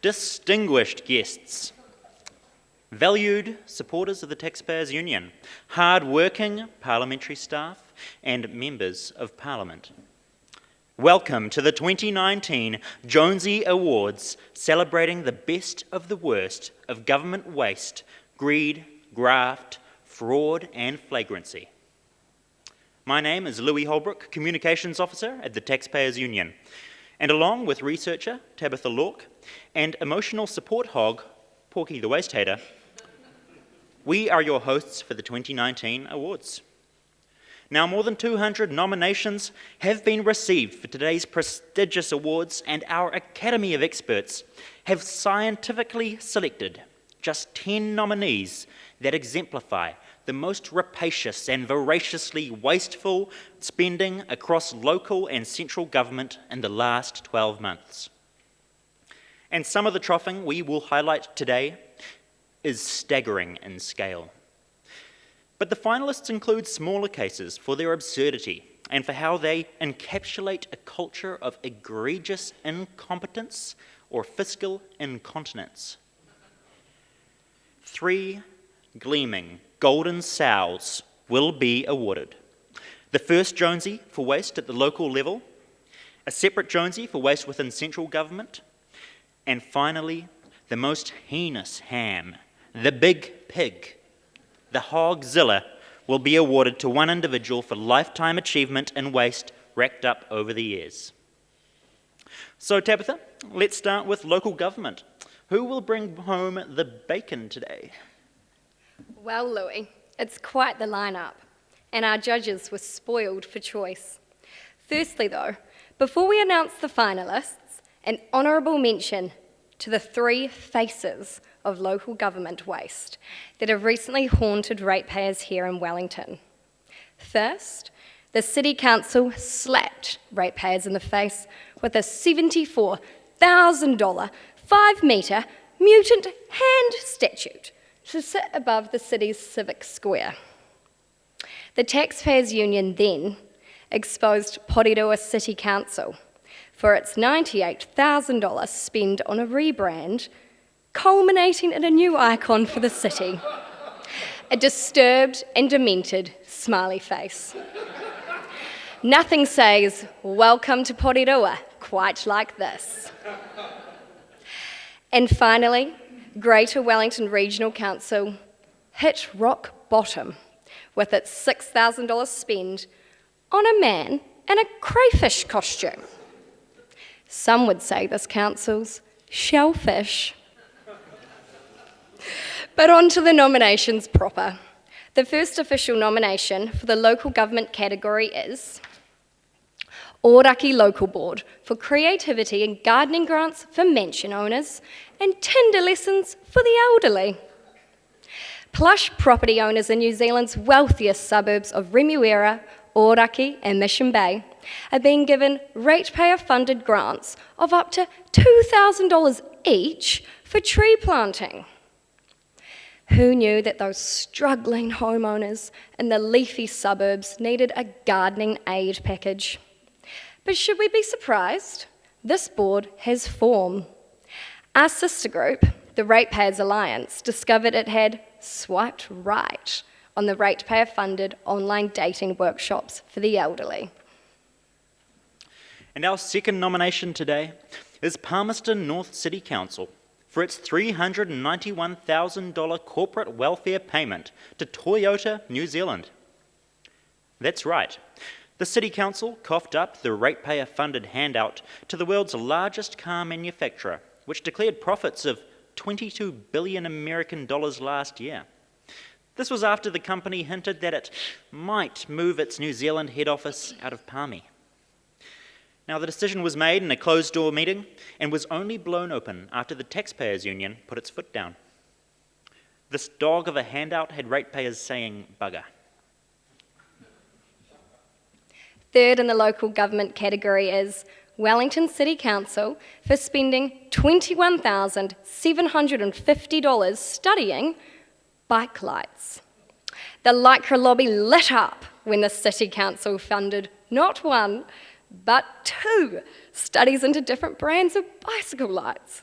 distinguished guests, valued supporters of the Taxpayers Union, hard-working parliamentary staff, and members of Parliament. Welcome to the 2019 Jonesie Awards, celebrating the best of the worst of government waste, greed, graft, fraud, and flagrancy. My name is Louis Holbrook, Communications Officer at the Taxpayers Union, and along with researcher Tabitha Lork and emotional support hog Porky the Waste Hater, we are your hosts for the 2019 awards. Now, more than 200 nominations have been received for today's prestigious awards, and our Academy of Experts have scientifically selected just 10 nominees that exemplify the most rapacious and voraciously wasteful spending across local and central government in the last 12 months. And some of the troughing we will highlight today is staggering in scale. But the finalists include smaller cases for their absurdity and for how they encapsulate a culture of egregious incompetence or fiscal incontinence. 3 gleaming golden sows will be awarded. The first Jonesie for waste at the local level, a separate Jonesie for waste within central government, and finally, the most heinous ham, the big pig, the Hogzilla, will be awarded to one individual for lifetime achievement in waste racked up over the years. So Tabitha, let's start with local government. Who will bring home the bacon today? Well, Louis, it's quite the lineup, and our judges were spoiled for choice. Firstly, though, before we announce the finalists, an honourable mention to the 3 faces of local government waste that have recently haunted ratepayers here in Wellington. First, the City Council slapped ratepayers in the face with a $74,000 5-metre mutant hand statue to sit above the city's civic square. The Taxpayers Union then exposed Porirua City Council for its $98,000 spend on a rebrand, culminating in a new icon for the city, a disturbed and demented smiley face. Nothing says, "Welcome to Porirua," quite like this. And finally, Greater Wellington Regional Council hit rock bottom with its $6,000 spend on a man in a crayfish costume. Some would say this council's shellfish. But on to the nominations proper. The first official nomination for the local government category is Ōraki Local Board for creativity and gardening grants for mansion owners and Tinder lessons for the elderly. Plush property owners in New Zealand's wealthiest suburbs of Remuera, Ōraki and Mission Bay are being given ratepayer-funded grants of up to $2,000 each for tree planting. Who knew that those struggling homeowners in the leafy suburbs needed a gardening aid package? But should we be surprised? This board has form. Our sister group, the Ratepayers Alliance, discovered it had swiped right on the ratepayer-funded online dating workshops for the elderly. And our second nomination today is Palmerston North City Council for its $391,000 corporate welfare payment to Toyota New Zealand. That's right. The City Council coughed up the ratepayer-funded handout to the world's largest car manufacturer, which declared profits of $22 billion American dollars last year. This was after the company hinted that it might move its New Zealand head office out of Palmy. Now, the decision was made in a closed-door meeting and was only blown open after the Taxpayers Union put its foot down. This dog of a handout had ratepayers saying bugger. Third in the local government category is Wellington City Council for spending $21,750 studying bike lights. The Lycra lobby lit up when the City Council funded not 1, but 2 studies into different brands of bicycle lights.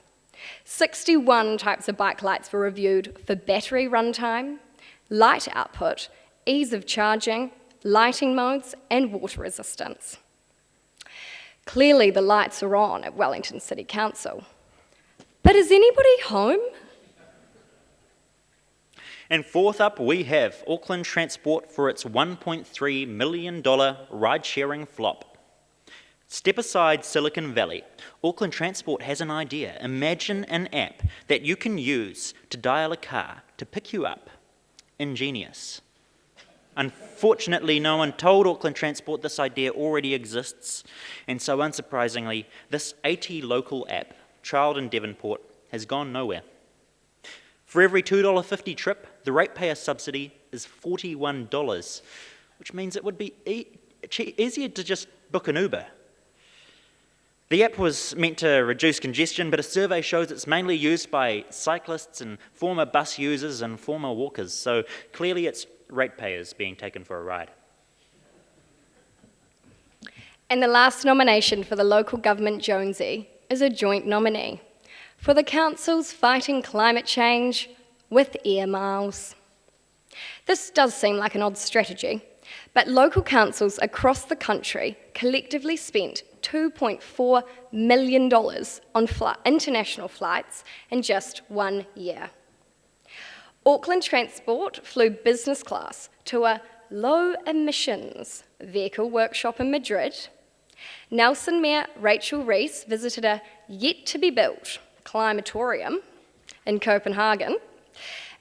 61 types of bike lights were reviewed for battery runtime, light output, ease of charging, lighting modes, and water resistance. Clearly, the lights are on at Wellington City Council. But is anybody home? And fourth up, we have Auckland Transport for its $1.3 million ride-sharing flop. Step aside Silicon Valley. Auckland Transport has an idea. Imagine an app that you can use to dial a car to pick you up. Ingenious. Unfortunately, no one told Auckland Transport this idea already exists, and so unsurprisingly, this AT local app, trialled in Devonport, has gone nowhere. For every $2.50 trip, the ratepayer subsidy is $41, which means it would be easier to just book an Uber. The app was meant to reduce congestion, but a survey shows it's mainly used by cyclists and former bus users and former walkers, so clearly it's ratepayers being taken for a ride. And the last nomination for the local government Jonesie is a joint nominee for the council's fighting climate change with air miles. This does seem like an odd strategy, but local councils across the country collectively spent $2.4 million on international flights in just 1 year. Auckland Transport flew business class to a low-emissions vehicle workshop in Madrid. Nelson Mayor Rachel Reese visited a yet-to-be-built climatorium in Copenhagen,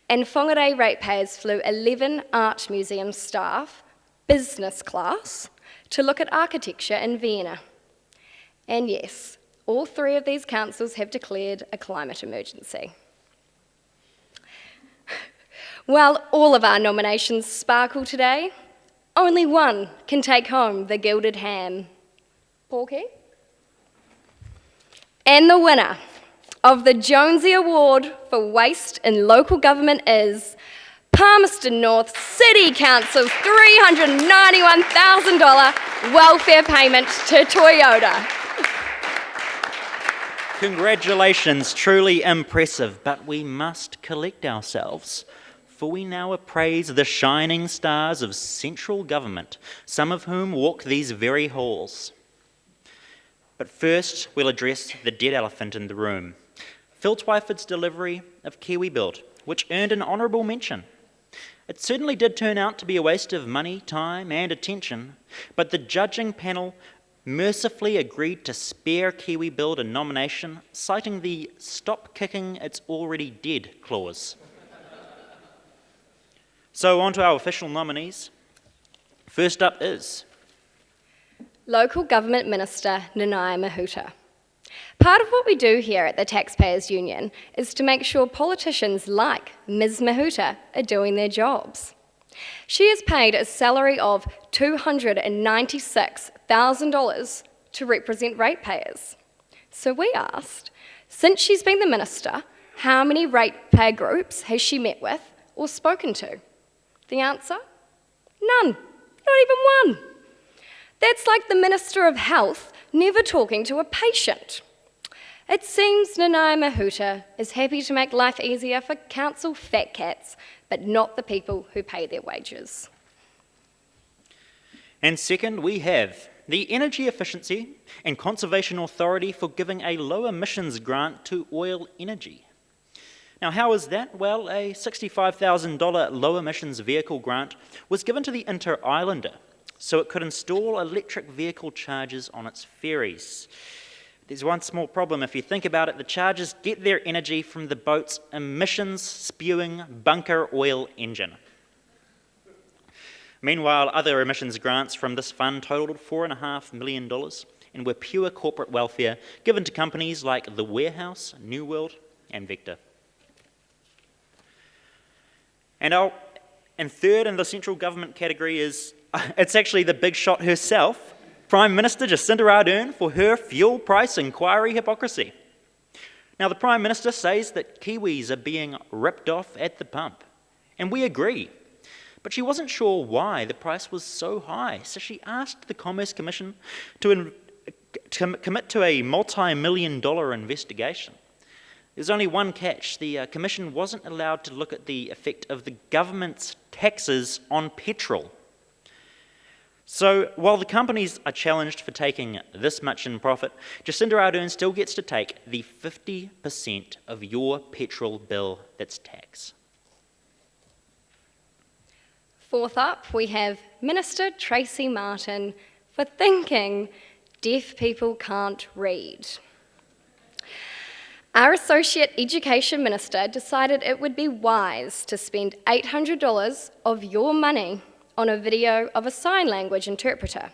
and Whangarei ratepayers flew 11 art museum staff business class to look at architecture in Vienna. And yes, all three of these councils have declared a climate emergency. While all of our nominations sparkle today, only one can take home the gilded ham. Porky? And the winner of the Jonesie Award for Waste in Local Government is Palmerston North City Council's $391,000 welfare payment to Toyota. Congratulations, truly impressive, but we must collect ourselves, for we now appraise the shining stars of central government, some of whom walk these very halls. But first, we'll address the dead elephant in the room, Phil Twyford's delivery of Kiwi Build, which earned an honourable mention. It certainly did turn out to be a waste of money, time and attention, but the judging panel mercifully agreed to spare Kiwi Build a nomination, citing the "stop kicking it's already dead" clause. So on to our official nominees. First up is Local Government Minister Nanaia Mahuta. Part of what we do here at the Taxpayers Union is to make sure politicians like Ms. Mahuta are doing their jobs. She is paid a salary of $296,000 to represent ratepayers. So we asked, since she's been the minister, how many ratepayer groups has she met with or spoken to? The answer? None. Not even one. That's like the Minister of Health never talking to a patient. It seems Nanaia Mahuta is happy to make life easier for council fat cats, but not the people who pay their wages. And second, we have the Energy Efficiency and Conservation Authority for giving a low emissions grant to oil energy. Now, how is that? Well, a $65,000 low emissions vehicle grant was given to the Inter-Islander so it could install electric vehicle chargers on its ferries. There's one small problem. If you think about it, the chargers get their energy from the boat's emissions-spewing bunker oil engine. Meanwhile, other emissions grants from this fund totaled $4.5 million and were pure corporate welfare given to companies like The Warehouse, New World, and Vector. And third in the central government category is, it's actually the big shot herself, Prime Minister Jacinda Ardern, for her fuel price inquiry hypocrisy. Now, the Prime Minister says that Kiwis are being ripped off at the pump, and we agree. But she wasn't sure why the price was so high, so she asked the Commerce Commission to commit to a multi-million-dollar investigation. There's only one catch. The Commission wasn't allowed to look at the effect of the government's taxes on petrol. So while the companies are challenged for taking this much in profit, Jacinda Ardern still gets to take the 50% of your petrol bill that's tax. Fourth up, we have Minister Tracy Martin for thinking deaf people can't read. Our Associate Education Minister decided it would be wise to spend $800 of your money on a video of a sign language interpreter.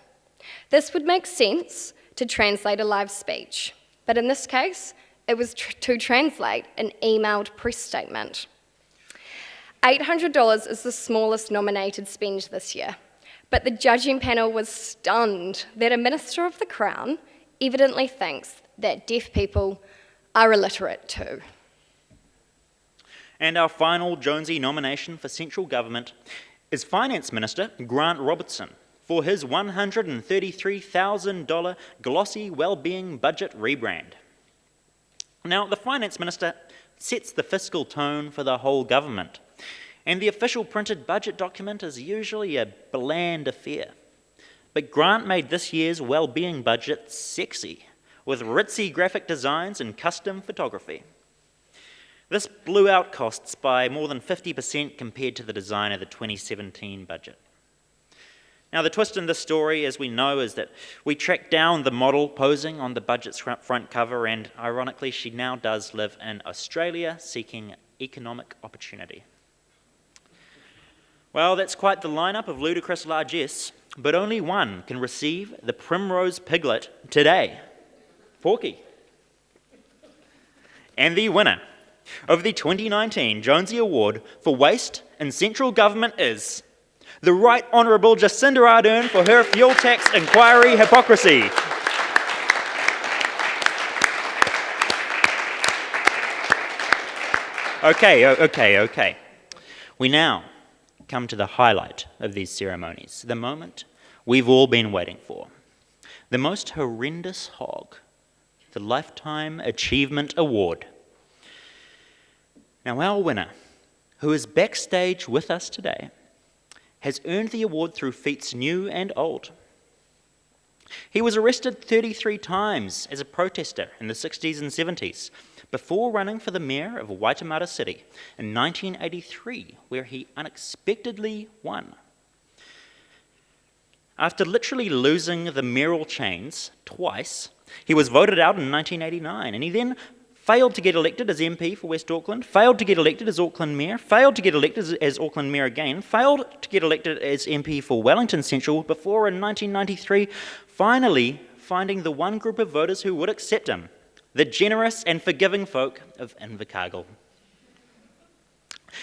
This would make sense to translate a live speech, but in this case, it was to translate an emailed press statement. $800 is the smallest nominated spend this year, but the judging panel was stunned that a Minister of the Crown evidently thinks that deaf people are illiterate too. And our final Jonesie nomination for central government is Finance Minister Grant Robertson for his $133,000 glossy wellbeing budget rebrand. Now, the Finance Minister sets the fiscal tone for the whole government, and the official printed budget document is usually a bland affair. But Grant made this year's wellbeing budget sexy, with ritzy graphic designs and custom photography. This blew out costs by more than 50% compared to the design of the 2017 budget. Now, the twist in this story, as we know, is that we tracked down the model posing on the budget's front cover, and ironically, she now does live in Australia seeking economic opportunity. Well, that's quite the lineup of ludicrous largesse, but only one can receive the Primrose Piglet today. Porky. And the winner of the 2019 Jonesie Award for Waste in Central Government is the Right Honourable Jacinda Ardern for her fuel tax inquiry hypocrisy. Okay. We now come to the highlight of these ceremonies, the moment we've all been waiting for. The most horrendous hog, the Lifetime Achievement Award. Now, our winner, who is backstage with us today, has earned the award through feats new and old. He was arrested 33 times as a protester in the 60s and 70s, before running for the mayor of Waitemata City in 1983, where he unexpectedly won. After literally losing the mayoral chains twice, he was voted out in 1989, and he then failed to get elected as MP for West Auckland, failed to get elected as Auckland Mayor, failed to get elected as Auckland Mayor again, failed to get elected as MP for Wellington Central, before in 1993 finally finding the one group of voters who would accept him, the generous and forgiving folk of Invercargill.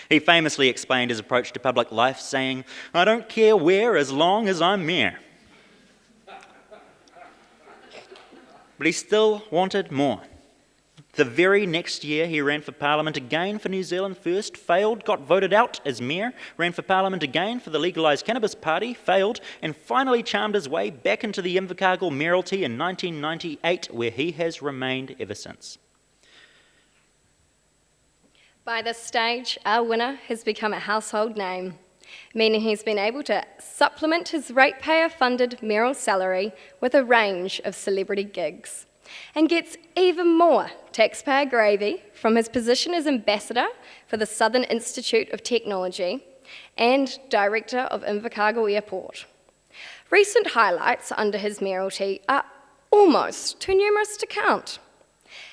He famously explained his approach to public life, saying, "I don't care where as long as I'm mayor." But he still wanted more. The very next year, he ran for Parliament again for New Zealand First, failed, got voted out as mayor, ran for Parliament again for the Legalised Cannabis Party, failed, and finally charmed his way back into the Invercargill mayoralty in 1998, where he has remained ever since. By this stage, our winner has become a household name, meaning he's been able to supplement his ratepayer-funded mayoral salary with a range of celebrity gigs, and gets even more taxpayer gravy from his position as ambassador for the Southern Institute of Technology and director of Invercargill Airport. Recent highlights under his mayoralty are almost too numerous to count.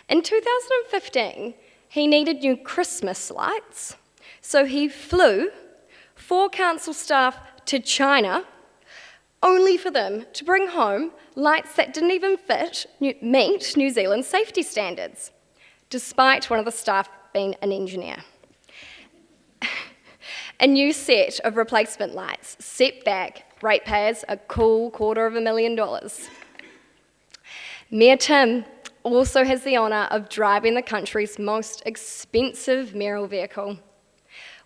In 2015, he needed new Christmas lights, so he flew 4 council staff to China, only for them to bring home lights that didn't even meet New Zealand safety standards, despite one of the staff being an engineer. A new set of replacement lights set back ratepayers a cool $250,000. Mayor Tim also has the honour of driving the country's most expensive mayoral vehicle.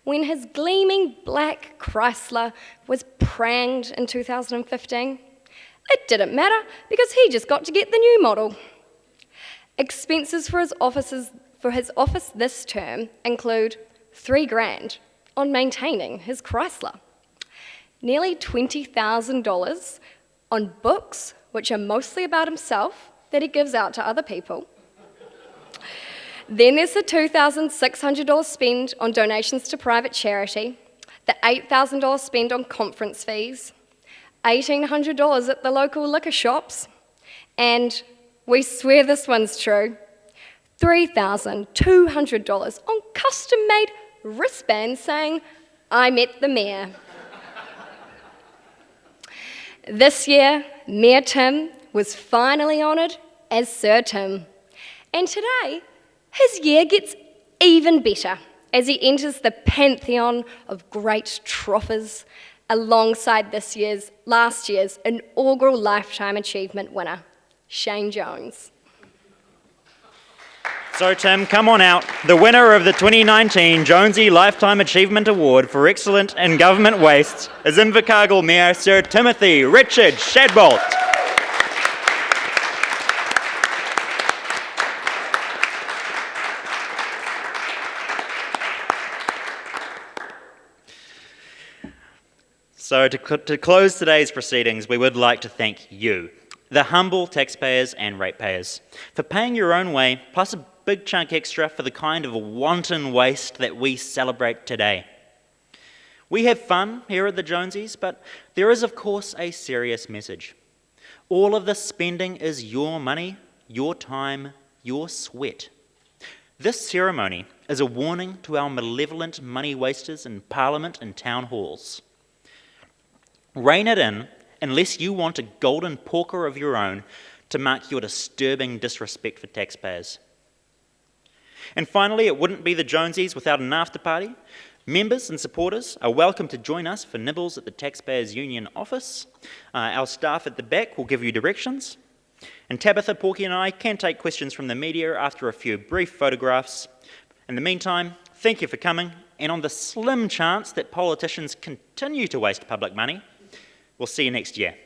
When his gleaming black Chrysler was pranged in 2015, it didn't matter because he just got to get the new model. Expenses for his offices for his office this term include $3,000 on maintaining his Chrysler, nearly $20,000 on books, which are mostly about himself, that he gives out to other people. Then there's the $2,600 spend on donations to private charity, the $8,000 spend on conference fees, $1,800 at the local liquor shops, and we swear this one's true, $3,200 on custom-made wristbands saying, "I met the mayor." This year, Mayor Tim was finally honoured as Sir Tim. And today, his year gets even better as he enters the pantheon of great troffers alongside last year's inaugural Lifetime Achievement winner, Shane Jones. So Tim, come on out. The winner of the 2019 Jonesie Lifetime Achievement Award for Excellence in Government Waste is Invercargill Mayor Sir Timothy Richard Shadbolt. So to close today's proceedings, we would like to thank you, the humble taxpayers and ratepayers, for paying your own way, plus a big chunk extra for the kind of wanton waste that we celebrate today. We have fun here at the Jonesies, but there is of course a serious message. All of this spending is your money, your time, your sweat. This ceremony is a warning to our malevolent money wasters in Parliament and town halls. Rein it in unless you want a golden porker of your own to mark your disturbing disrespect for taxpayers. And finally, it wouldn't be the Jonesies without an after party. Members and supporters are welcome to join us for nibbles at the Taxpayers Union office. Our staff at the back will give you directions. And Tabitha, Porky and I can take questions from the media after a few brief photographs. In the meantime, thank you for coming, and on the slim chance that politicians continue to waste public money, we'll see you next year.